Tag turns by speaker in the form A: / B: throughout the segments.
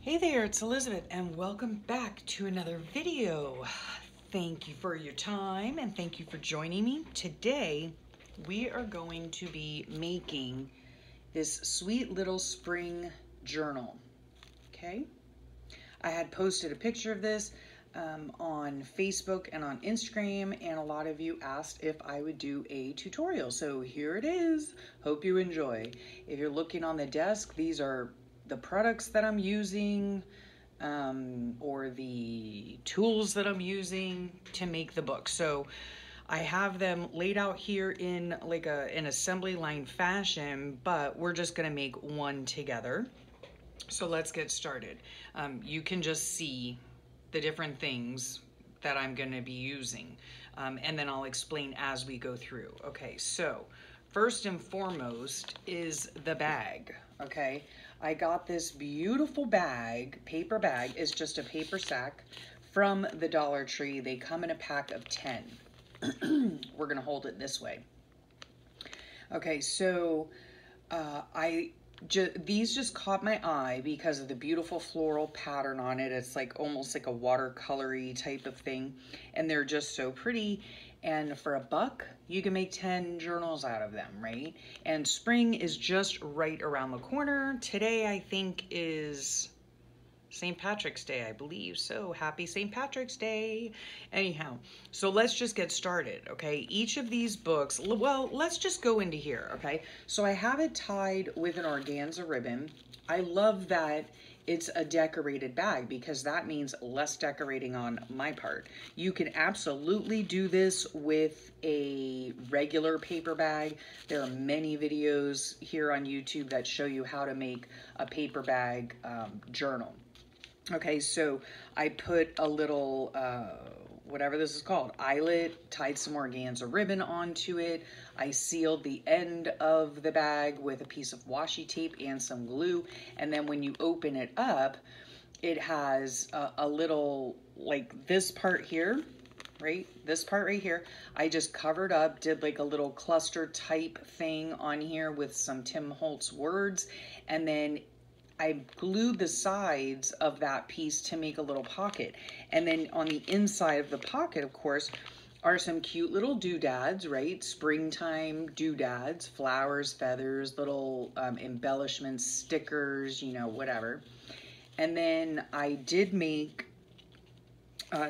A: Hey there, it's Elizabeth, and welcome back to another video. Thank you for your time and thank you for joining me. Today, we are going to be making this sweet little spring journal, okay? I had posted a picture of this on Facebook and on Instagram, and a lot of you asked if I would do a tutorial. So here it is. Hope you enjoy. If you're looking on the desk, these are the products that I'm using or the tools that I'm using to make the book. So I have them laid out here in like an assembly line fashion, but we're just gonna make one together. So let's get started. You can just see the different things that I'm gonna be using, and then I'll explain as we go through. Okay, so first and foremost is the bag, okay? I got this beautiful bag, paper bag. It's just a paper sack from the Dollar Tree. They come in a pack of 10. We're gonna hold it this way. Okay, so these just caught my eye because of the beautiful floral pattern on it. It's like almost like a watercolory type of thing, and they're just so pretty. And for $1, you can make 10 journals out of them, right? And spring is just right around the corner. Today, I think, is St. Patrick's Day, I believe. So happy St. Patrick's Day. Anyhow, so let's just get started, okay? Each of these books, well, let's just go into here, okay? So I have it tied with an organza ribbon. I love that it's a decorated bag because that means less decorating on my part. You can absolutely do this with a regular paper bag. There are many videos here on YouTube that show you how to make a paper bag journal. Okay, so I put a little, whatever this is called, eyelet, tied some organza ribbon onto it. I sealed the end of the bag with a piece of washi tape and some glue. And then when you open it up, it has a little, like this part here, right? This part right here, I just covered up, did like a little cluster type thing on here with some Tim Holtz words. And then I glued the sides of that piece to make a little pocket. And then on the inside of the pocket, of course, are some cute little doodads, right? Springtime doodads, flowers, feathers, little embellishments, stickers, you know, whatever. And then I did make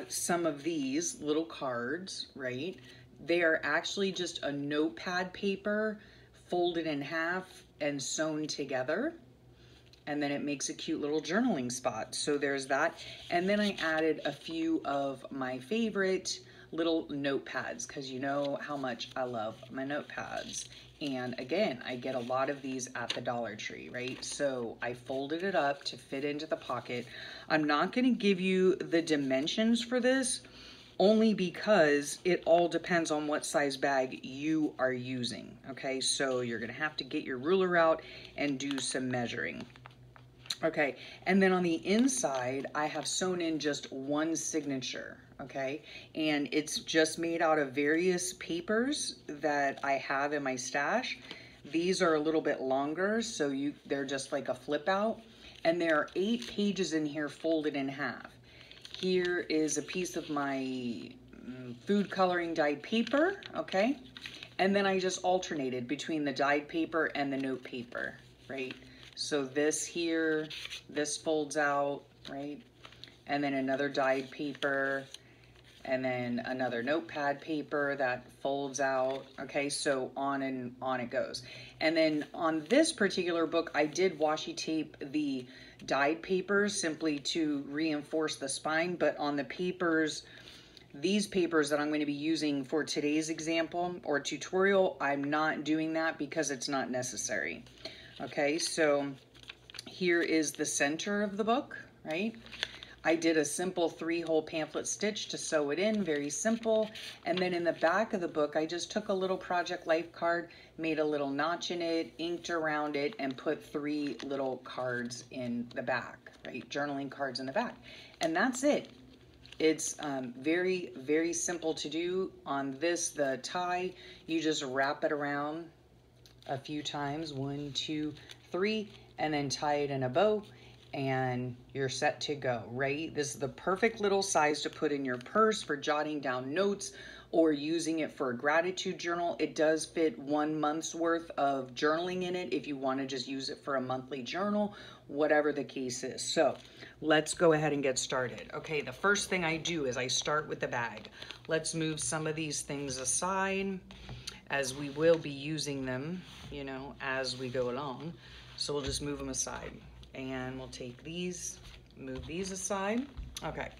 A: some of these little cards, right? They are actually just a notepad paper folded in half and sewn together. And then it makes a cute little journaling spot. So there's that. And then I added a few of my favorite little notepads because you know how much I love my notepads. And again, I get a lot of these at the Dollar Tree, right? So I folded it up to fit into the pocket. I'm not gonna give you the dimensions for this only because it all depends on what size bag you are using, okay? So you're gonna have to get your ruler out and do some measuring. Okay, and then on the inside, I have sewn in just one signature, okay? And it's just made out of various papers that I have in my stash. These are a little bit longer, so they're just like a flip out. And there are 8 pages in here folded in half. Here is a piece of my food coloring dyed paper, okay? And then I just alternated between the dyed paper and the note paper, right? So this here, this folds out, right? And then another dyed paper, and then another notepad paper that folds out, okay? So on and on it goes. And then on this particular book, I did washi tape the dyed papers simply to reinforce the spine, but on the papers, these papers that I'm going to be using for today's example or tutorial, I'm not doing that because it's not necessary. Okay, so here is the center of the book, right? I did a simple 3-hole pamphlet stitch to sew it in, very simple. And then in the back of the book, I just took a little Project Life card, made a little notch in it, inked around it, and put 3 little cards in the back, right? Journaling cards in the back. And that's it. It's very, very simple to do. On this, the tie, you just wrap it around a few times, 1, 2, 3, and then tie it in a bow. and you're set to go, right? This is the perfect little size to put in your purse for jotting down notes or using it for a gratitude journal. It does fit 1 month's worth of journaling in it if you want to just use it for a monthly journal, whatever the case is. So let's go ahead and get started. Okay, the first thing I do is I start with the bag. Let's move some of these things aside, as we will be using them, you know, as we go along. So we'll just move them aside. And we'll take these, move these aside. Okay.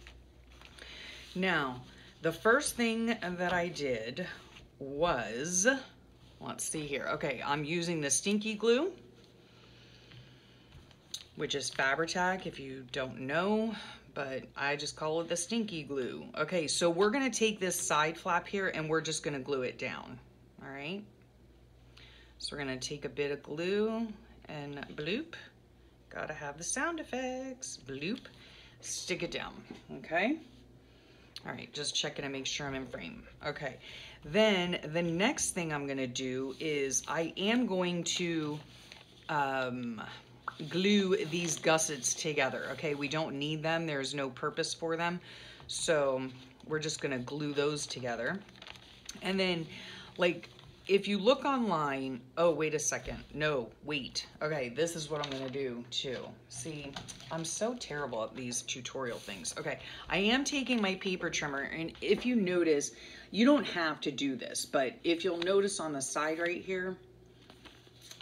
A: Now, the first thing that I did was, let's see here. Okay, I'm using the Stinky Glue, which is Fabri-Tac if you don't know, but I just call it the Stinky Glue. Okay, so we're gonna take this side flap here and we're just gonna glue it down, all right? So we're gonna take a bit of glue and bloop. Gotta have the sound effects. Bloop. Stick it down. Okay. All right. Just checking to make sure I'm in frame. Okay. Then the next thing I'm gonna do is I am going to glue these gussets together. Okay. We don't need them. There's no purpose for them. So we're just gonna glue those together. And then, like, if you look online, oh, wait a second. No, wait. Okay, this is what I'm gonna do too. See, I'm so terrible at these tutorial things. Okay, I am taking my paper trimmer, and if you notice, you don't have to do this, but if you'll notice on the side right here,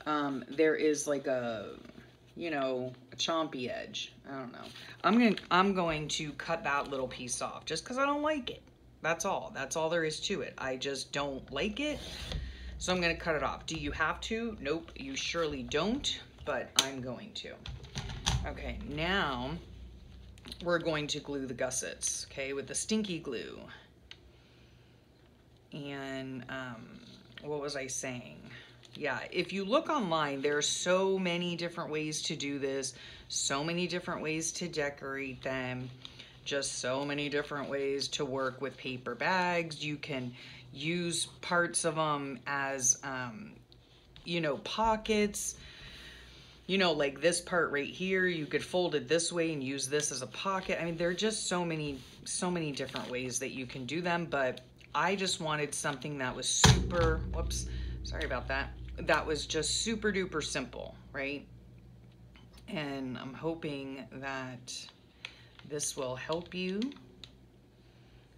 A: there is like a, you know, a chompy edge. I don't know. I'm going to cut that little piece off just because I don't like it. That's all. That's all there is to it. I just don't like it. So I'm gonna cut it off. Do you have to? Nope, you surely don't, but I'm going to. Okay, now we're going to glue the gussets, okay, with the Stinky Glue. And what was I saying? Yeah, if you look online, there are so many different ways to do this, so many different ways to decorate them, just so many different ways to work with paper bags. You can use parts of them as, you know, pockets. You know, like this part right here, you could fold it this way and use this as a pocket. I mean, there are just so many different ways that you can do them, but I just wanted something that was super, whoops, sorry about that. That was just super duper simple, right? And I'm hoping that this will help you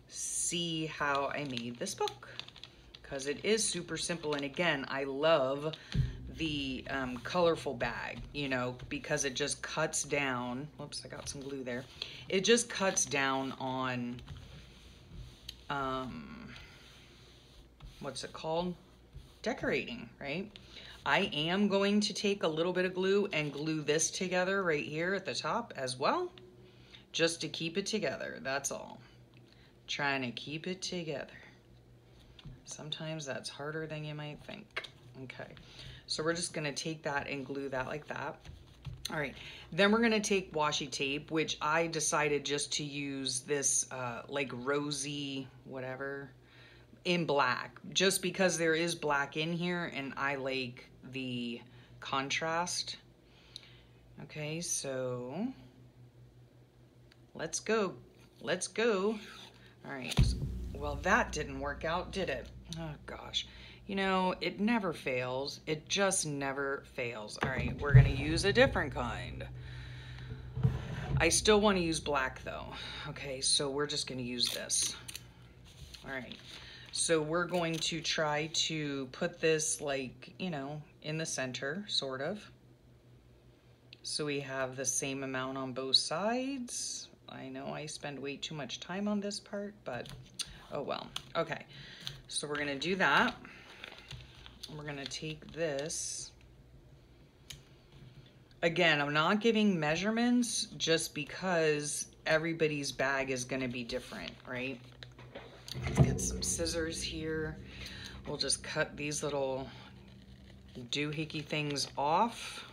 A: see how I made this book, because it is super simple. And again, I love the colorful bag, you know, because it just cuts down. Whoops, I got some glue there. It just cuts down on what's it called? Decorating, right? I am going to take a little bit of glue and glue this together right here at the top as well, just to keep it together. That's all. Trying to keep it together. Sometimes that's harder than you might think. Okay, so we're just gonna take that and glue that like that. All right, then we're gonna take washi tape, which I decided just to use this like rosy, whatever, in black, just because there is black in here and I like the contrast. Okay, so let's go. Let's go. All right, well, that didn't work out, did it? Oh gosh, you know, it never fails. It just never fails. All right, we're gonna use a different kind. I still wanna use black though. Okay, so we're just gonna use this. All right, so we're going to try to put this, like, you know, in the center, sort of. So we have the same amount on both sides. I know I spend way too much time on this part, but oh well. Okay, so we're gonna do that. We're gonna take this. Again, I'm not giving measurements just because everybody's bag is gonna be different, right? Let's get some scissors here. We'll just cut these little doohickey things off.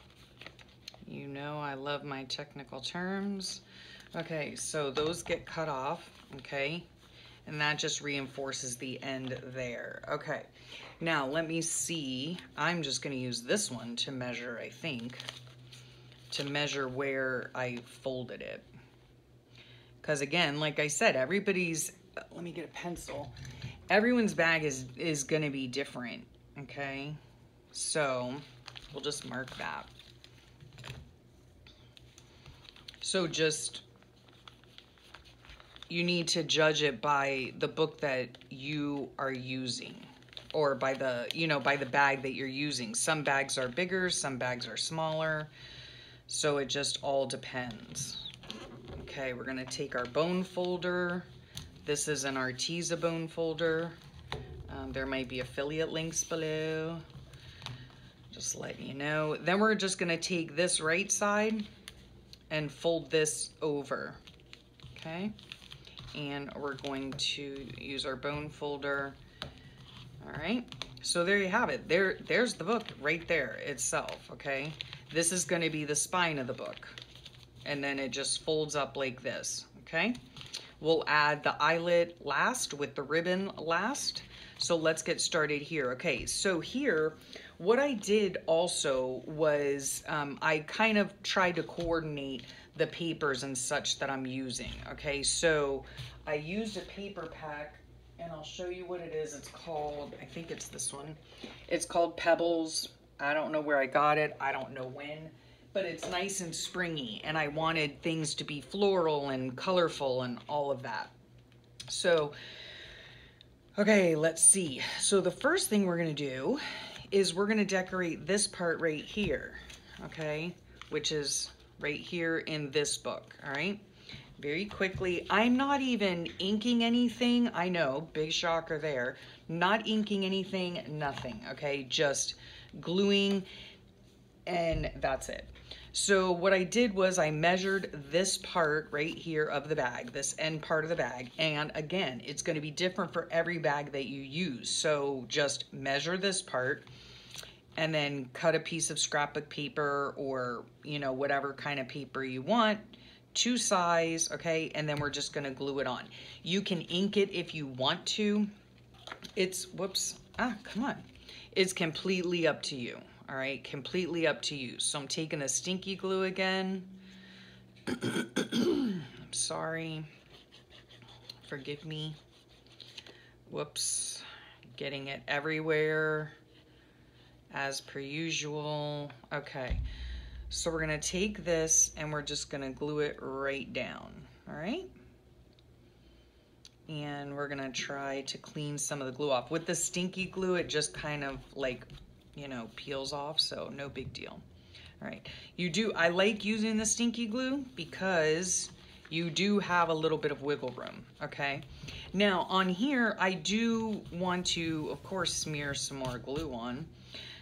A: You know I love my technical terms. Okay, so those get cut off, okay? And that just reinforces the end there. Okay, now let me see. I'm just gonna use this one to measure, I think. to measure where I folded it. Because again, like I said, everybody's, let me get a pencil. Everyone's bag is going to be different, okay? So we'll just mark that. So just, you need to judge it by the book that you are using, or by the, you know, by the bag that you're using. Some bags are bigger, some bags are smaller. So it just all depends. Okay, we're gonna take our bone folder. This is an Arteza bone folder. There might be affiliate links below. Just letting you know. Then we're just gonna take this right side and fold this over, okay? And we're going to use our bone folder. All right, so there you have it. There's the book right there itself, okay? This is gonna be the spine of the book. And then it just folds up like this, okay? We'll add the eyelet last with the ribbon last. So let's get started here. Okay, so here, what I did also was I kind of tried to coordinate the papers and such that I'm using, okay? So I used a paper pack, and I'll show you what it is. It's called, I think it's this one. It's called Pebbles. I don't know where I got it. I don't know when. But it's nice and springy, and I wanted things to be floral and colorful and all of that. So, okay, let's see. So the first thing we're gonna do is we're gonna decorate this part right here, okay? Which is right here in this book, all right? Very quickly, I'm not even inking anything. I know, big shocker there. Not inking anything, nothing, okay? Just gluing, and that's it. So what I did was I measured this part right here of the bag, this end part of the bag. And again, it's going to be different for every bag that you use. So just measure this part and then cut a piece of scrapbook paper, or, you know, whatever kind of paper you want, to size, okay? And then we're just going to glue it on. You can ink it if you want to. It's, whoops, come on. It's completely up to you. All right, completely up to you. So I'm taking a stinky glue again. I'm sorry. Forgive me. Whoops. Getting it everywhere as per usual. Okay, so we're gonna take this and we're just gonna glue it right down, all right? And we're gonna try to clean some of the glue off. With the stinky glue, it just kind of like, you know, peels off, so no big deal. All right, I like using the stinky glue because you do have a little bit of wiggle room, okay? Now on here, I do want to, of course, smear some more glue on.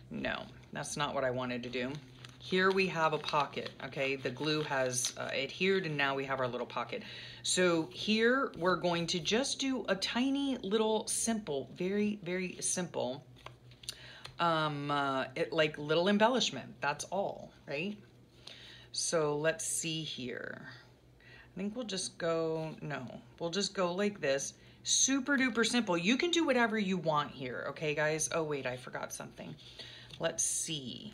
A: No, that's not what I wanted to do. Here we have a pocket, okay? The glue has adhered, and now we have our little pocket. So here we're going to just do a tiny little simple, very, very simple, like little embellishment. That's all, right? So let's see here. I think we'll just go, no, we'll just go like this. Super duper simple. You can do whatever you want here, okay, guys? Oh, wait, I forgot something. Let's see.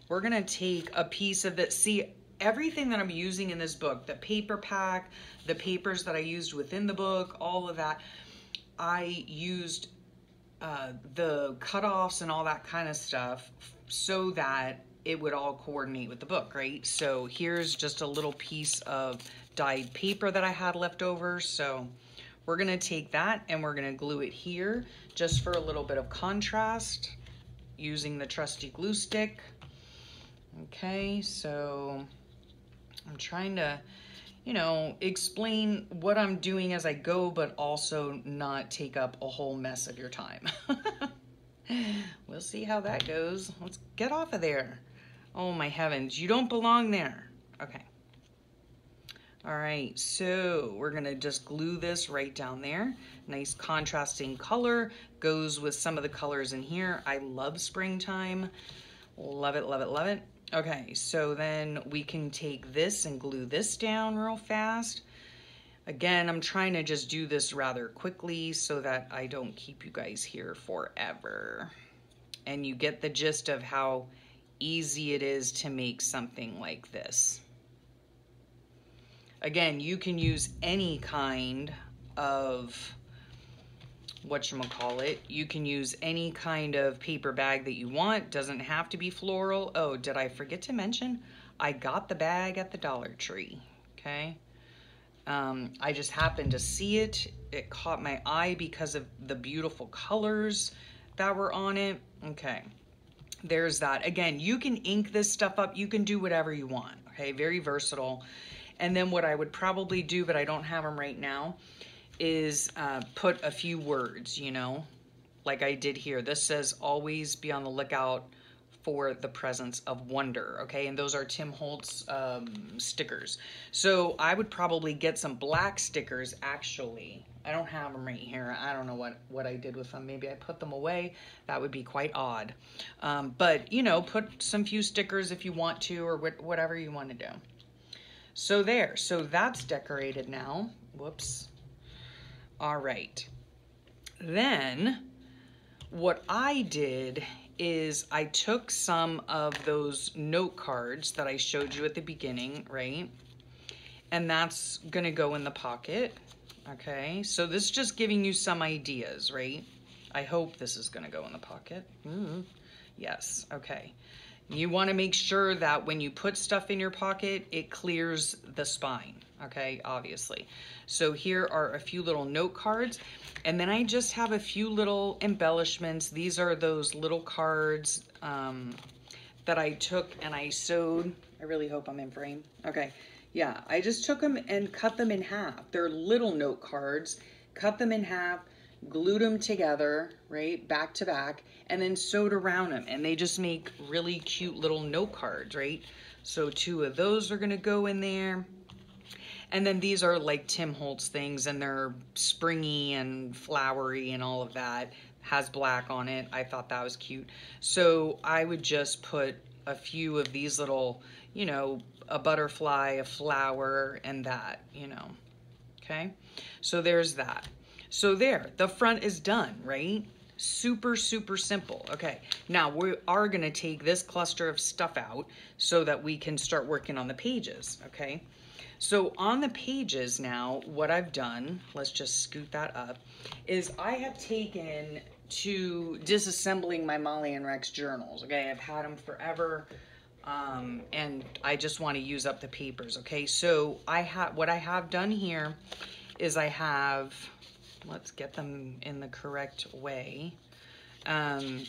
A: We're gonna take a piece of this. See, everything that I'm using in this book, the paper pack, the papers that I used within the book, all of that, I used the cutoffs and all that kind of stuff so that it would all coordinate with the book, right? So here's just a little piece of dyed paper that I had left over. So we're gonna take that and we're gonna glue it here just for a little bit of contrast using the trusty glue stick. Okay, so I'm trying to, you know, explain what I'm doing as I go, but also not take up a whole mess of your time. We'll see how that goes. Let's get off of there. Oh my heavens, you don't belong there. Okay. All right, so we're gonna just glue this right down there. Nice contrasting color, goes with some of the colors in here. I love springtime. Love it, love it, love it. Okay, so then we can take this and glue this down real fast. Again, I'm trying to just do this rather quickly so that I don't keep you guys here forever. And you get the gist of how easy it is to make something like this. Again, you can use any kind of, whatchamacallit, you can use any kind of paper bag that you want. Doesn't have to be floral. Oh, did I forget to mention? I got the bag at the Dollar Tree, okay? I just happened to see it. It caught my eye because of the beautiful colors that were on it. Okay, there's that. Again, you can ink this stuff up. You can do whatever you want, okay? Very versatile. And then what I would probably do, but I don't have them right now, is put a few words, you know, like I did here. This says, always be on the lookout for the presence of wonder, okay? And those are Tim Holtz stickers. So I would probably get some black stickers, actually. I don't have them right here. I don't know what I did with them. Maybe I put them away. That would be quite odd. But, you know, put some few stickers if you want to, or whatever you want to do. So there, so that's decorated now. Whoops. All right. Then what I did is I took some of those note cards that I showed you at the beginning, right? And that's gonna go in the pocket, okay? So this is just giving you some ideas, right? I hope this is gonna go in the pocket. Yes, okay. You wanna make sure that when you put stuff in your pocket, it clears the spine, okay, obviously. So here are a few little note cards, and then I just have a few little embellishments. These are those little cards that I took and I sewed. I really hope I'm in frame. Okay, yeah, I just took them and cut them in half. They're little note cards, cut them in half, glued them together, right, back to back, and then sewed around them, and they just make really cute little note cards, right? So 2 of those are gonna go in there. And then these are like Tim Holtz things, and they're springy and flowery and all of that. Has black on it. I thought that was cute. So I would just put a few of these little, you know, a butterfly, a flower, and that, you know, okay? So there's that. So there, the front is done, right? Super, super simple. Okay, now we are gonna take this cluster of stuff out so that we can start working on the pages, okay? So on the pages now, what I've done, let's just scoot that up, is I have taken to disassembling my Molly and Rex journals, okay? I've had them forever, and I just wanna use up the papers, okay? So what I have done here is I have, let's get them in the correct way. I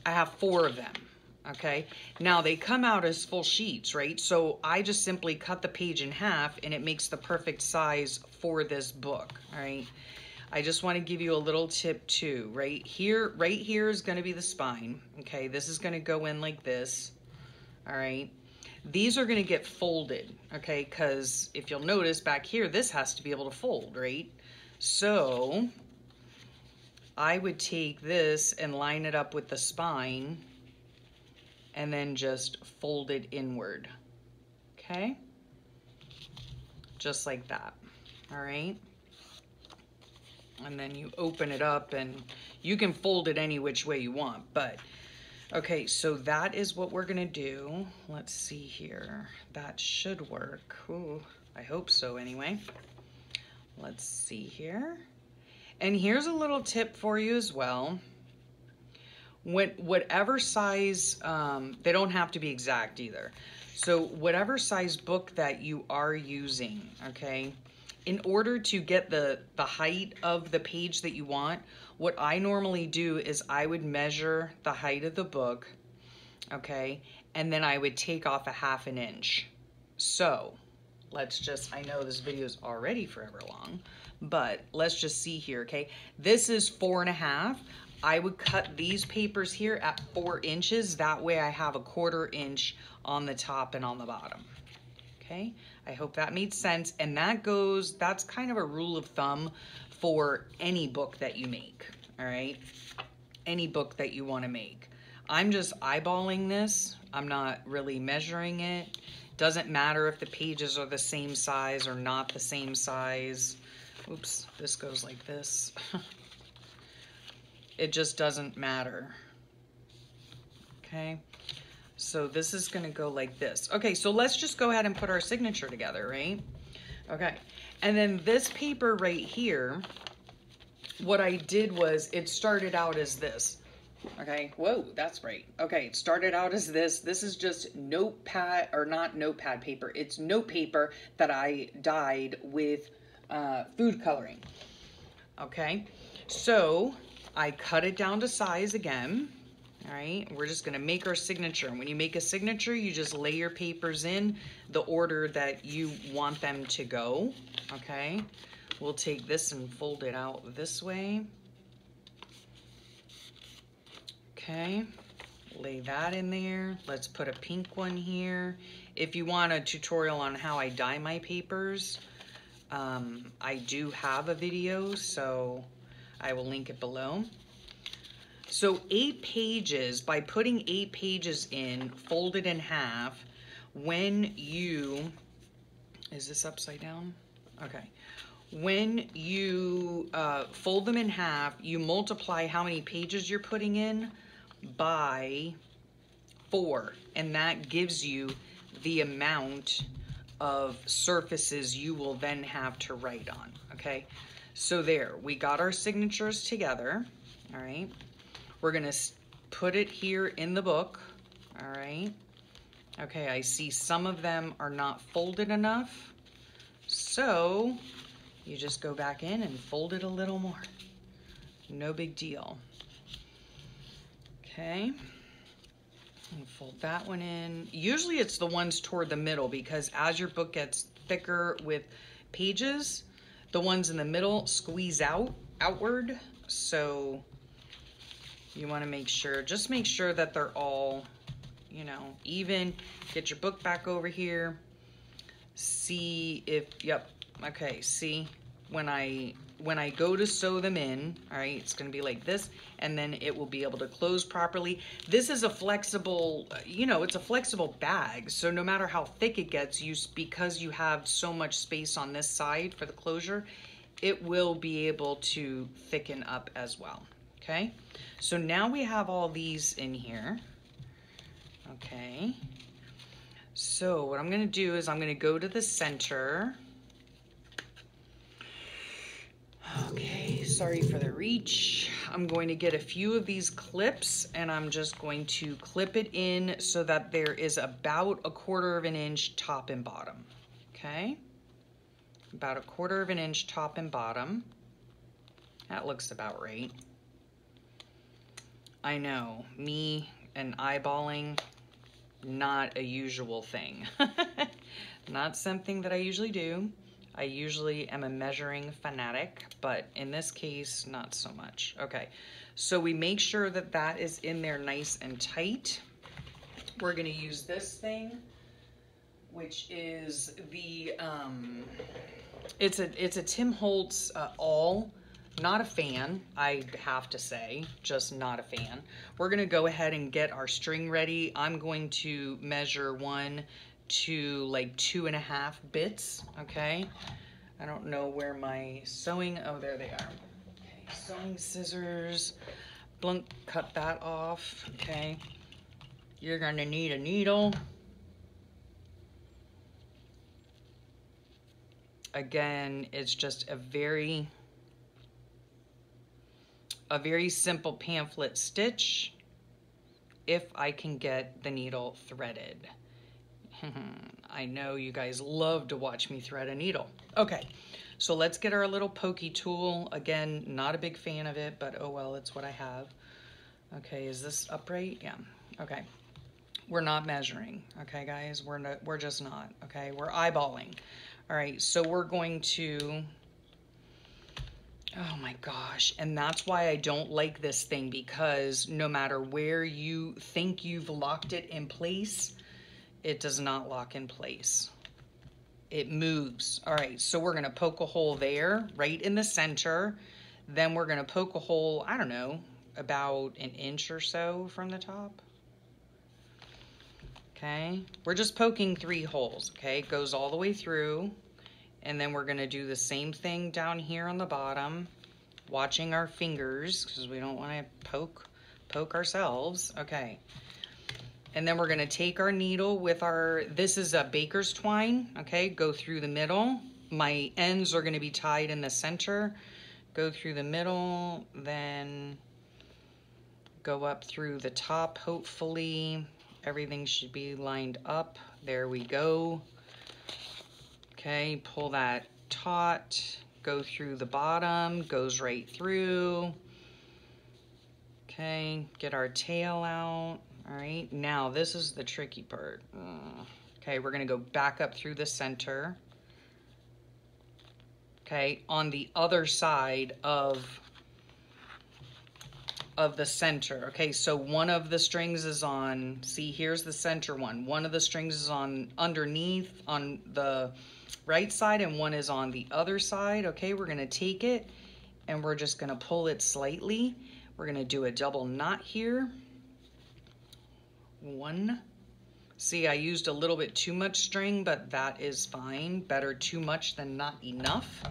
A: have 4 of them, okay? Now they come out as full sheets, right? So I just simply cut the page in half and it makes the perfect size for this book, all right? I just want to give you a little tip too, right here is going to be the spine, okay? This is going to go in like this, all right? These are going to get folded, okay? Because if you'll notice back here, this has to be able to fold, right? So I would take this and line it up with the spine and then just fold it inward, okay? Just like that, all right? And then you open it up and you can fold it any which way you want, but okay, so that is what we're gonna do. Let's see here. That should work. Ooh, I hope so anyway. Let's see here. And here's a little tip for you as well. Whatever size, they don't have to be exact either. So whatever size book that you are using, okay, in order to get the height of the page that you want, what I normally do is I would measure the height of the book, okay, and then I would take off a ½ inch. So let's just, I know this video is already forever long, but let's just see here, okay? This is 4.5. I would cut these papers here at 4 inches. That way I have a ¼ inch on the top and on the bottom, okay? I hope that made sense. And that's kind of a rule of thumb for any book that you make, all right? Any book that you want to make. I'm just eyeballing this. I'm not really measuring it. Doesn't matter if the pages are the same size or not the same size. Oops, this goes like this. It just doesn't matter. Okay, so this is gonna go like this. Okay, so let's just go ahead and put our signature together, right? Okay, and then this paper right here, what I did was it started out as this. Okay, whoa, that's right. Okay, it started out as this. This is just notepad, or not notepad paper. It's note paper that I dyed with food coloring. Okay, so I cut it down to size again. All right, we're just gonna make our signature. And when you make a signature, you just lay your papers in the order that you want them to go, okay? We'll take this and fold it out this way. Okay, lay that in there. Let's put a pink one here. If you want a tutorial on how I dye my papers, I do have a video, so I will link it below. So 8 pages, by putting 8 pages in, folded in half, when you, is this upside down? Okay. When you fold them in half, you multiply how many pages you're putting in by 4, and that gives you the amount of surfaces you will then have to write on, okay? So there, we got our signatures together, all right? We're gonna put it here in the book, all right? Okay, I see some of them are not folded enough, so you just go back in and fold it a little more. No big deal. Okay, and fold that one in. Usually it's the ones toward the middle, because as your book gets thicker with pages, the ones in the middle squeeze outward. So you want to make sure, just make sure that they're all, you know, even. Get your book back over here. See if, yep, okay, see, when I go to sew them in, all right, it's gonna be like this, and then it will be able to close properly. This is a flexible, you know, it's a flexible bag, so no matter how thick it gets, because you have so much space on this side for the closure, it will be able to thicken up as well, okay? So now we have all these in here, okay? So what I'm gonna do is I'm gonna go to the center. Okay, sorry for the reach. I'm going to get a few of these clips, and I'm just going to clip it in so that there is about 1/4 of an inch top and bottom, okay? About 1/4 of an inch top and bottom. That looks about right. I know, me and eyeballing, not a usual thing. Not something that I usually do. I usually am a measuring fanatic, but in this case, not so much. Okay, so we make sure that that is in there nice and tight. We're gonna use this thing, which is the, it's a Tim Holtz All. Not a fan, I have to say, just not a fan. We're gonna go ahead and get our string ready. I'm going to measure 1 to like 2.5 bits, okay? I don't know where my sewing, oh, there they are. Okay, sewing scissors, blunk, cut that off, okay? You're gonna need a needle. Again, it's just a very simple pamphlet stitch if I can get the needle threaded. I know you guys love to watch me thread a needle. Okay, so let's get our little pokey tool. Again, not a big fan of it, but oh well, it's what I have. Okay, is this upright? Yeah, okay. We're not measuring, okay guys? We're just not, okay? We're eyeballing. All right, so we're going to, oh my gosh, and that's why I don't like this thing, because no matter where you think you've locked it in place, it does not lock in place. It moves. All right, so we're gonna poke a hole there, right in the center. Then we're gonna poke a hole, I don't know, about 1 inch or so from the top. Okay, we're just poking 3 holes, okay? It goes all the way through. And then we're gonna do the same thing down here on the bottom. watching our fingers because we don't want to poke ourselves. Okay. And then we're going to take our needle with our, this is a baker's twine, okay? Go through the middle. My ends are going to be tied in the center. Go through the middle, then go up through the top, hopefully. Everything should be lined up. There we go. Okay, pull that taut, go through the bottom, goes right through. Okay, get our tail out. All right, now this is the tricky part. Okay, we're gonna go back up through the center. Okay, on the other side of the center. Okay, so one of the strings is on, see, here's the center one. One of the strings is on underneath on the right side and one is on the other side. Okay, we're gonna take it and we're just gonna pull it slightly. We're gonna do a double knot here. One. See, I used a little bit too much string, but that is fine. Better too much than not enough.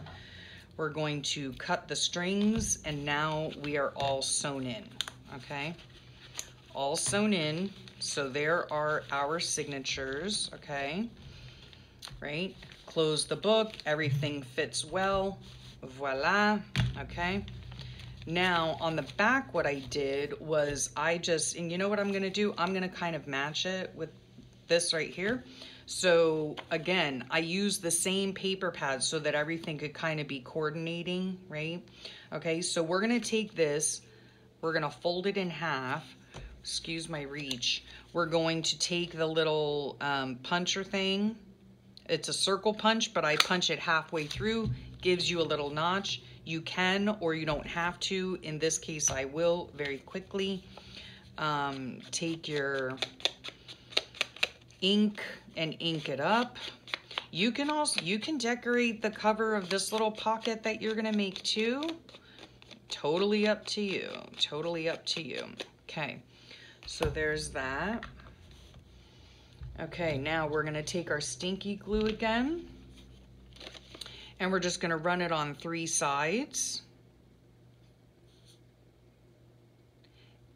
A: We're going to cut the strings and now we are all sewn in, okay? All sewn in, so there are our signatures, okay? Right? Close the book, everything fits well, voila, okay? Now, on the back, what I did was and you know what I'm gonna do? I'm gonna kind of match it with this right here. So again, I use the same paper pad so that everything could kind of be coordinating, right? Okay, so we're gonna take this, we're gonna fold it in half, excuse my reach. We're going to take the little puncher thing. It's a circle punch, but I punch it halfway through, gives you a little notch. You can or you don't have to. In this case, I will very quickly. Take your ink and ink it up. You can decorate the cover of this little pocket that you're gonna make too. Totally up to you, totally up to you. Okay, so there's that. Okay, now we're gonna take our stinky glue again. And we're just gonna run it on 3 sides.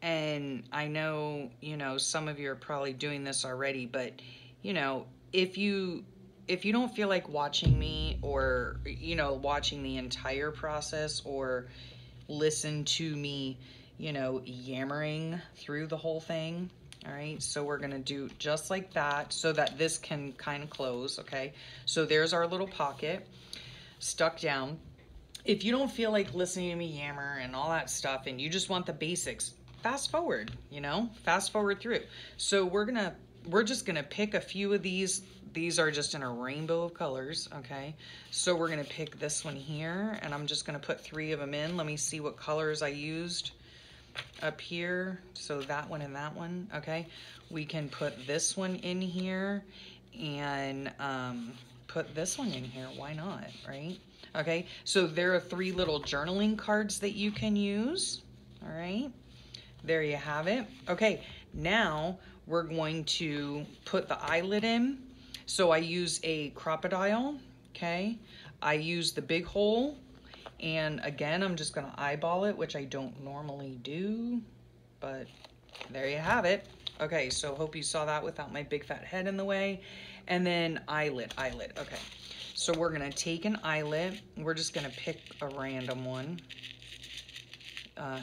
A: And I know, you know, some of you are probably doing this already, but you know, if you don't feel like watching me or, you know, watching the entire process or listen to me, you know, yammering through the whole thing, all right, so we're gonna do just like that so that this can kind of close, okay? So there's our little pocket stuck down. If you don't feel like listening to me yammer and all that stuff and you just want the basics, fast forward, you know, fast forward through. So we're just gonna pick a few of these. These are just in a rainbow of colors, okay? So we're gonna pick this one here and I'm just gonna put 3 of them in. Let me see what colors I used up here. So that one and that one, okay? We can put this one in here and put this one in here, why not, right? Okay, so there are 3 little journaling cards that you can use, all right? There you have it. Okay, now we're going to put the eyelet in. So I use a crocodile, okay? I use the big hole, and again, I'm just gonna eyeball it, which I don't normally do, but there you have it. Okay, so hope you saw that without my big fat head in the way. And then eyelet, okay. So we're gonna take an eyelet. We're just gonna pick a random one.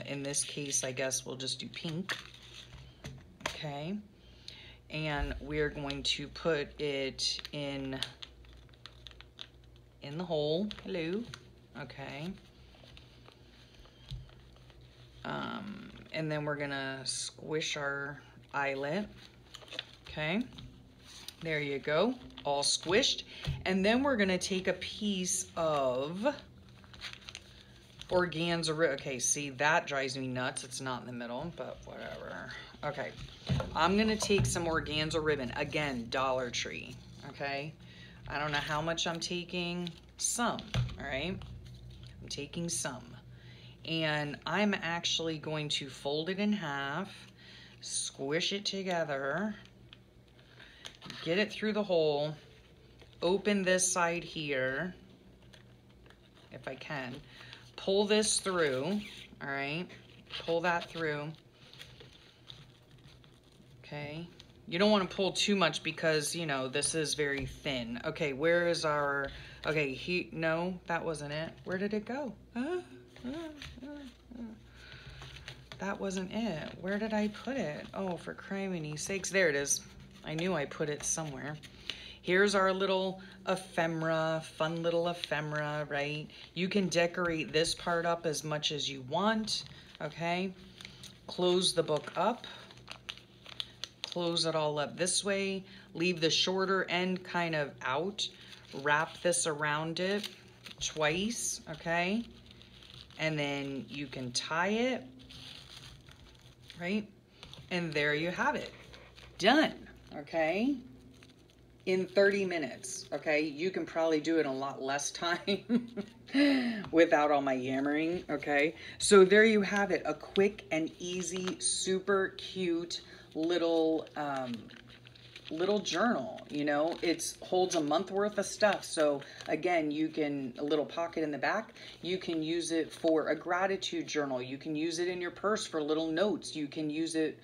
A: In this case, I guess we'll just do pink. Okay. And we're going to put it in the hole. Hello. Okay. And then we're gonna squish our eyelet. Okay. There you go, all squished. And then we're gonna take a piece of organza ribbon. Okay, see, that drives me nuts. It's not in the middle, but whatever. Okay, I'm gonna take some organza ribbon. Again, Dollar Tree, okay? I don't know how much I'm taking. Some, all right? I'm taking some. And I'm actually going to fold it in half, squish it together, get it through the hole, open this side here, if I can, pull this through, all right? Pull that through. Okay. You don't want to pull too much because, you know, this is very thin. Okay, where is our... Okay, no, that wasn't it. Where did it go? That wasn't it. Where did I put it? Oh, for criminy sakes. There it is. I knew I put it somewhere. Here's our little ephemera, fun little ephemera, right? You can decorate this part up as much as you want, okay? Close the book up. Close it all up this way. Leave the shorter end kind of out. Wrap this around it twice, okay? And then you can tie it, right? And there you have it. Done, okay? In 30 minutes, okay? You can probably do it in a lot less time without all my yammering, okay? So there you have it, a quick and easy, super cute little little journal. You know, it holds a month worth of stuff. So again, you can, a little pocket in the back, you can use it for a gratitude journal. You can use it in your purse for little notes. You can use it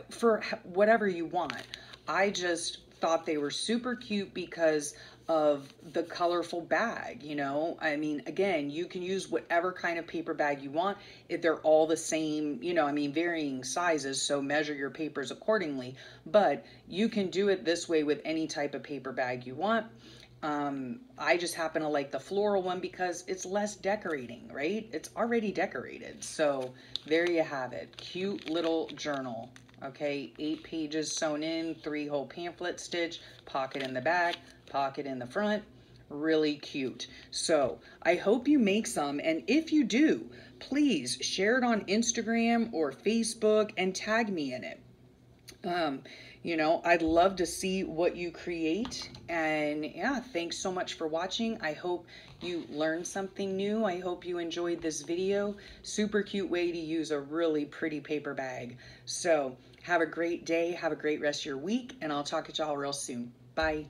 A: for whatever you want. I just thought they were super cute because of the colorful bag, you know. I mean, again, you can use whatever kind of paper bag you want. If they're all the same, you know, I mean, varying sizes, so measure your papers accordingly. But you can do it this way with any type of paper bag you want. I just happen to like the floral one because it's less decorating, right? It's already decorated. So there you have it. Cute little journal. Okay, 8 pages sewn in, 3 whole pamphlet stitch, pocket in the back, pocket in the front. Really cute. So I hope you make some, and if you do, please share it on Instagram or Facebook and tag me in it. You know, I'd love to see what you create. And yeah, thanks so much for watching. I hope you learned something new. I hope you enjoyed this video. Super cute way to use a really pretty paper bag. So have a great day. Have a great rest of your week. And I'll talk to y'all real soon. Bye.